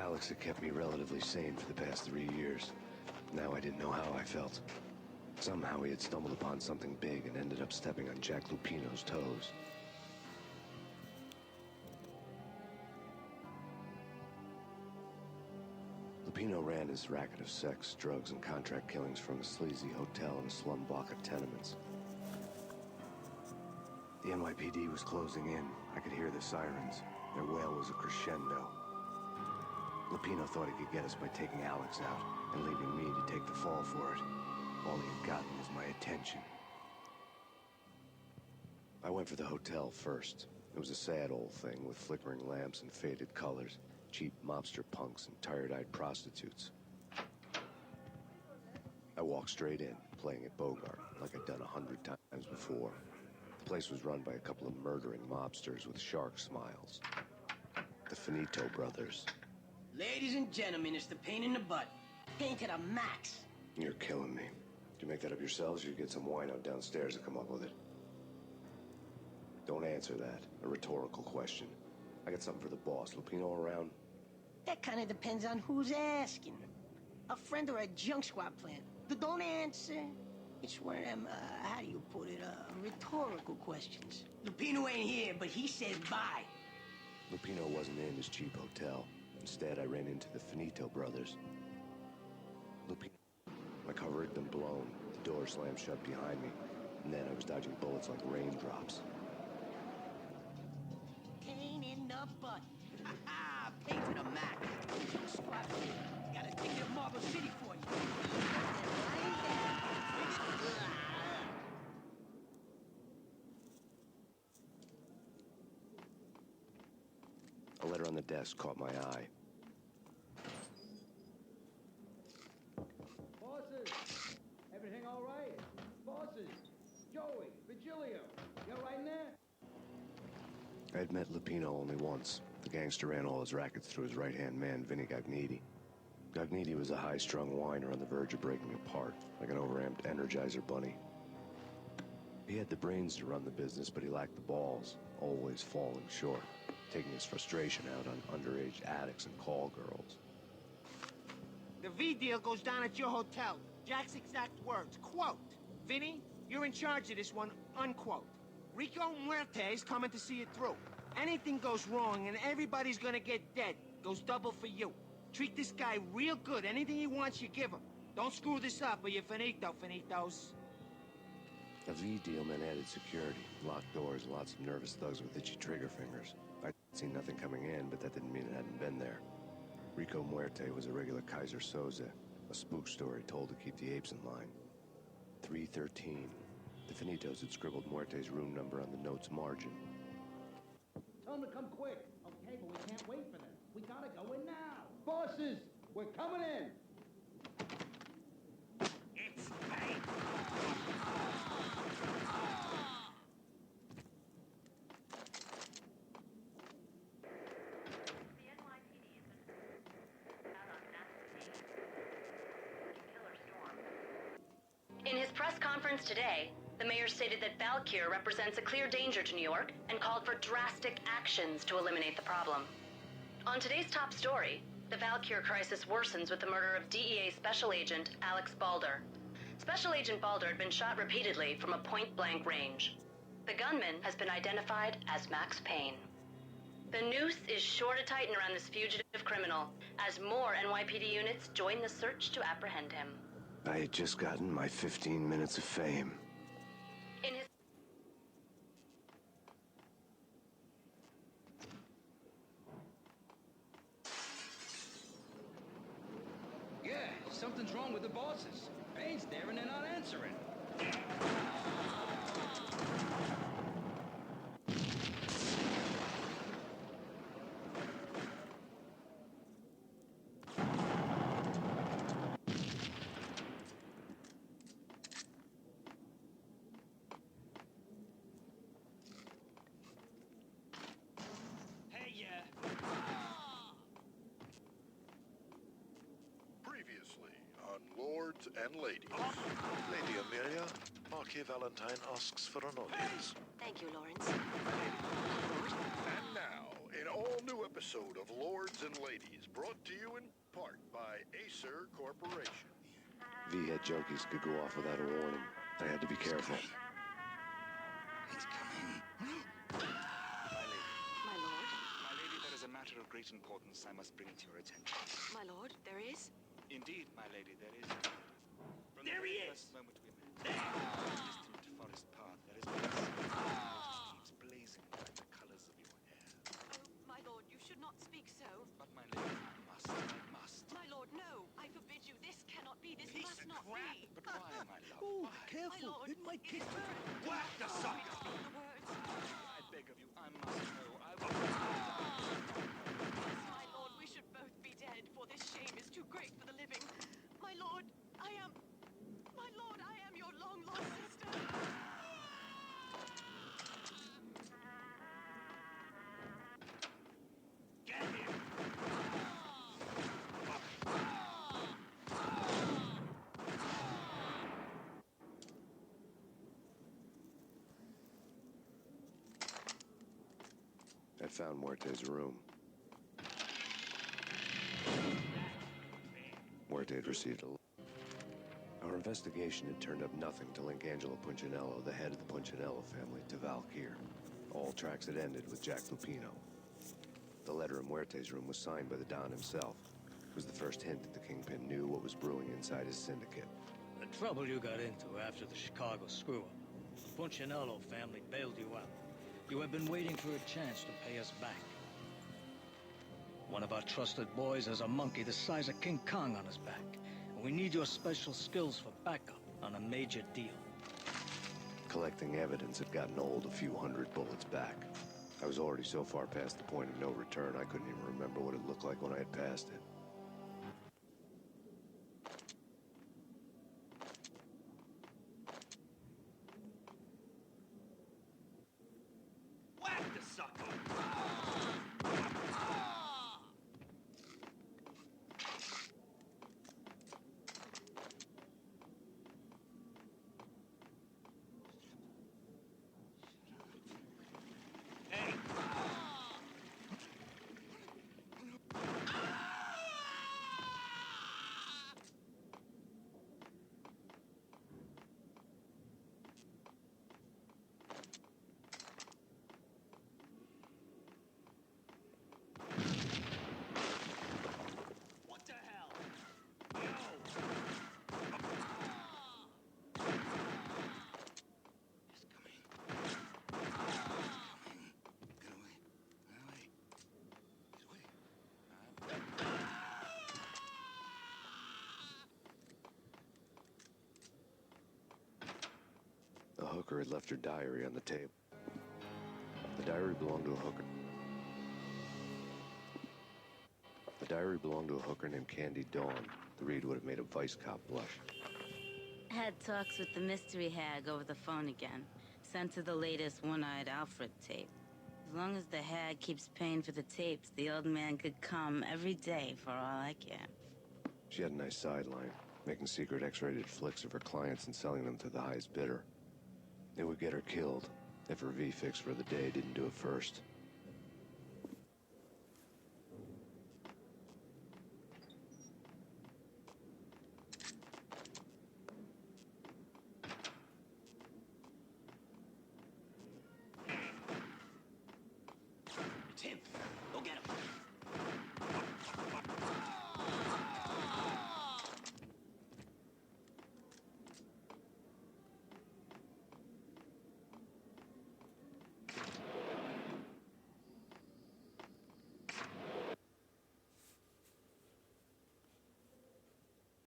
Alex had kept me relatively sane for the past 3 years. Now I didn't know how I felt. Somehow he had stumbled upon something big and ended up stepping on Jack Lupino's toes. Lupino ran his racket of sex, drugs, and contract killings from a sleazy hotel in a slum block of tenements. The NYPD was closing in. I could hear the sirens. Their wail was a crescendo. Lupino thought he could get us by taking Alex out and leaving me to take the fall for it. All he had gotten was my attention. I went for the hotel first. It was a sad old thing with flickering lamps and faded colors, cheap mobster punks and tired-eyed prostitutes. I walked straight in, playing at Bogart, like I'd done 100 times before. The place was run by a couple of murdering mobsters with shark smiles. The Finito brothers. Ladies and gentlemen, it's the pain in the butt. Pain to the max. You're killing me. Did you make that up yourselves, or you get some wino downstairs to come up with it? Don't answer that. A rhetorical question. I got something for the boss. Lupino around? That kind of depends on who's asking. A friend or a junk squad plan. Don't answer. It's one of them, how do you put it, rhetorical questions. Lupino ain't here, but he says bye. Lupino wasn't in his cheap hotel. Instead, I ran into the Finito brothers. Lupino. My cover had been blown. The door slammed shut behind me. And then I was dodging bullets like raindrops. Pain in the butt. Ha-ha! Pain to the max. Junk squad plan. Got a ticket to Marble City for you. A letter on the desk caught my eye. Bosses! Everything all right? Bosses! Joey, Virgilio, you all right in there? I had met Lupino only once. The gangster ran all his rackets through his right-hand man, Vinny Gognitti. Gognitti was a high-strung whiner on the verge of breaking apart, like an overamped Energizer bunny. He had the brains to run the business, but he lacked the balls, always falling short, taking his frustration out on underage addicts and call girls. The V deal goes down at your hotel. Jack's exact words, quote, "Vinny, you're in charge of this one," unquote. Rico Muerte's coming to see it through. Anything goes wrong and everybody's gonna get dead. Goes double for you. Treat this guy real good. Anything he wants, you give him. Don't screw this up or you're finito, finitos. A V deal meant added security, locked doors, and lots of nervous thugs with itchy trigger fingers. I'd seen nothing coming in, but that didn't mean it hadn't been there. Rico Muerte was a regular Kaiser Soze, a spook story told to keep the apes in line. 313. The Finitos had scribbled Muerte's room number on the note's margin. Tell them to come quick. Okay, but we can't wait for them. We gotta go in now. Bosses, we're coming in. It's fake. In his press conference today, the mayor stated that Valkyr represents a clear danger to New York and called for drastic actions to eliminate the problem. On today's top story, the Valkyr crisis worsens with the murder of DEA Special Agent Alex Balder. Special Agent Balder had been shot repeatedly from a point-blank range. The gunman has been identified as Max Payne. The noose is sure to tighten around this fugitive criminal as more NYPD units join the search to apprehend him. I had just gotten my 15 minutes of fame. In his Yeah, something's wrong with the bosses. Payne's there and they're not answering. Previously on Lords and Ladies. Lady Amelia, Marquis Valentine asks for an audience. Thank you, Lawrence. And now, in all new episode of Lords and Ladies, brought to you in part by Acer Corporation. V-head junkies could go off without a warning. I had to be careful. It's coming. My lord. My lady, there is a matter of great importance I must bring to your attention. My lord, there is? Indeed, my lady, there is. From There the he very is! first moment we met, on a distant forest path, there has been a sun keeps blazing like the colors of your hair. Oh, my lord, you should not speak so. But my lady, I must. My lord, no. I forbid you. This cannot be. This Piece must of not crap. be. But why, my love? Oh, Why? My careful. lord, It might kick is back. true. Whack the Do not sucker! speak the words. I beg of you, I must know. I will. Yes, my lord, we should both be dead, for this shame is too great for the living. My lord, I am your long-lost sister. Get here! I found Muerte's room. Muerte had received a... Our investigation had turned up nothing to link Angelo Punchinello, the head of the Punchinello family, to Valkyr. All tracks had ended with Jack Lupino. The letter in Muerte's room was signed by the Don himself. It was the first hint that the Kingpin knew what was brewing inside his syndicate. The trouble you got into after the Chicago screw-up. The Punchinello family bailed you out. You have been waiting for a chance to pay us back. One of our trusted boys has a monkey the size of King Kong on his back. And we need your special skills for backup on a major deal. Collecting evidence had gotten old a few hundred bullets back. I was already so far past the point of no return, I couldn't even remember what it looked like when I had passed it. Whack the sucker! Hey! What the hell? Yo! It's coming. It's coming. Get away. Get away. Get away. The hooker had left her diary on the table. The diary belonged to a hooker. The diary belonged to a hooker named Candy Dawn. The read would have made a vice cop blush. Had talks with the mystery hag over the phone again. Sent her the latest One-Eyed Alfred tape. As long as the hag keeps paying for the tapes, the old man could come every day for all I care. She had a nice sideline, making secret X-rated flicks of her clients and selling them to the highest bidder. It would get her killed if her V-fix for the day didn't do it first.